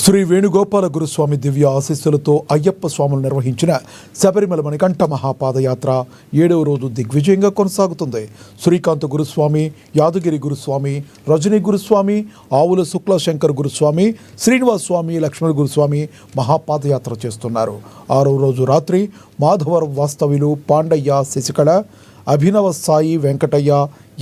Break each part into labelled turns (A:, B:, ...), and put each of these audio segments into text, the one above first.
A: శ్రీ వేణుగోపాల గురుస్వామి దివ్య ఆశీస్సులతో అయ్యప్ప స్వాములు నిర్వహించిన శబరిమల మణికంఠ మహాపాదయాత్ర 7వ రోజు దిగ్విజయంగా కొనసాగుతుంది. శ్రీకాంత్ గురుస్వామి, యాదగిరి గురుస్వామి, రజనీ గురుస్వామి, ఆవుల శుక్లశంకర్ గురుస్వామి, శ్రీనివాస్ స్వామి, లక్ష్మణ గురుస్వామి మహాపాదయాత్ర చేస్తున్నారు. 6వ రోజు రాత్రి మాధవరం వాస్తవ్యులు పాండయ్య, శశికళ, అభినవ సాయి, వెంకటయ్య,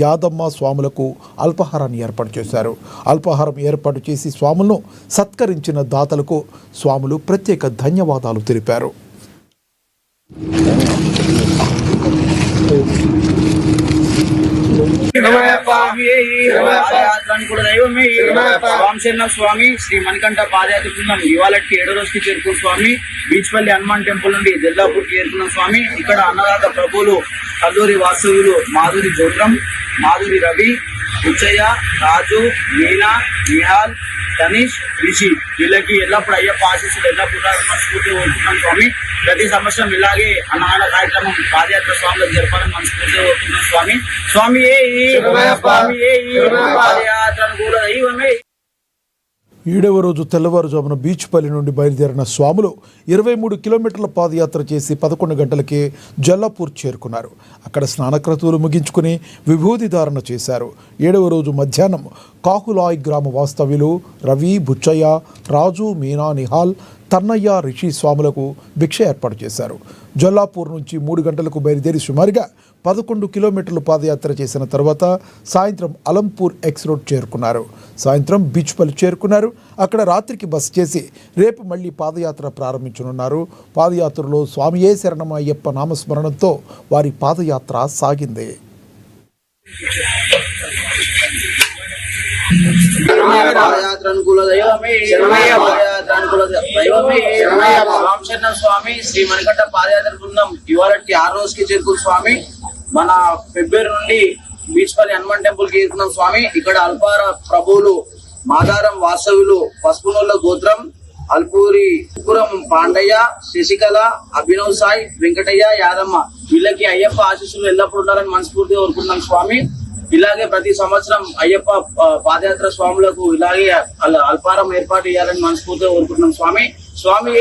A: యాదమ్మ స్వాములకు అల్పాహారాన్ని ఏర్పాటు చేశారు. అల్పాహారం ఏర్పాటు చేసి స్వాములను సత్కరించిన దాతలకు స్వాములు ప్రత్యేక ధన్యవాదాలు తెలిపారు.
B: స్వామి శ్రీ మణికంఠ పాదయాత్ర బృందం ఇవాళకి 7వ రోజుకి చేరుకున్న స్వామి. బీచ్పల్లి హనుమాన్ టెంపుల్ నుండి జల్లాపూర్కి చేరుకున్న స్వామి. ఇక్కడ అన్నదాత ప్రభువులు కల్లూరి వాస్తవ్యులు మాధురి జోట్రం, మాధురి రవి, ఉచ్చయ్య, రాజు, మీనా, నిహాల్, తనీష్, రిషి వీళ్ళకి ఎల్లప్పుడు అయ్యప్ప ఆశీస్సులు ఎల్లప్పుడు మనస్ఫూర్తిగా కోరుకుంటున్నాం స్వామి. ప్రతి సంవత్సరం ఇలాగే అన్నదాన కార్యక్రమం పాదయాత్ర స్వాములకు జరపాలని మనస్ఫూర్తిగా కోరుకుంటున్నాం స్వామి. స్వామి పాదయాత్రను కూడా దైవమే.
A: 7వ రోజు తెల్లవారుజామున బీచ్పల్లి నుండి బయలుదేరిన స్వాములు 23 కిలోమీటర్ల పాదయాత్ర చేసి 11 గంటలకే జల్లాపూర్ చేరుకున్నారు. అక్కడ స్నానక్రతువులు ముగించుకుని విభూతి ధారణ చేశారు. 7వ రోజు మధ్యాహ్నం కాహులాయ్ గ్రామ వాస్తవ్యులు రవి, బుచ్చయ్య, రాజు, మీనా, నిహాల్, తన్నయ్య, రిషి స్వాములకు భిక్ష ఏర్పాటు చేశారు. జల్లాపూర్ నుంచి 3 గంటలకు బయలుదేరి సుమారుగా 11 కిలోమీటర్లు పాదయాత్ర చేసిన తర్వాత సాయంత్రం అలంపూర్ ఎక్స్ రోడ్ చేరుకున్నారు. సాయంత్రం బీచ్పల్లి చేరుకున్నారు. అక్కడ రాత్రికి బస చేసి రేపు మళ్ళీ పాదయాత్ర ప్రారంభించనున్నారు. పాదయాత్రలో స్వామియే శరణమయ్యప్ప నామస్మరణంతో వారి పాదయాత్ర సాగింది.
B: స్వామి శ్రీ మణికంఠ పాదయాత్ర బృందం ఇవాళకి 6వ రోజుకి చేరుకున్న స్వామి. మన ఫిబ్రవరి నుండి బీచ్పల్లి హనుమాన్ టెంపుల్ కి చేరుకున్నాం స్వామి. ఇక్కడ అల్పార ప్రభువులు మాదారం వాస్తవ్యులు పసుపునోళ్ళ గోత్రం, అల్పూరి పురం పాండయ్య, శశికళ, అభినవ్ సాయి, వెంకటయ్య, యాదమ్మ వీళ్ళకి అయ్యప్ప ఆశీస్సులు ఎల్లప్పుడు ఉండాలని మనస్ఫూర్తిగా కోరుకుంటున్నాం స్వామి. ఇలాగే ప్రతి సంవత్సరం అయ్యప్ప పాదయాత్ర స్వాములకు ఇలాగే అల్పారం ఏర్పాటు చేయాలని మనస్ఫూర్తిగా కోరుకుంటున్నాం స్వామి. స్వామి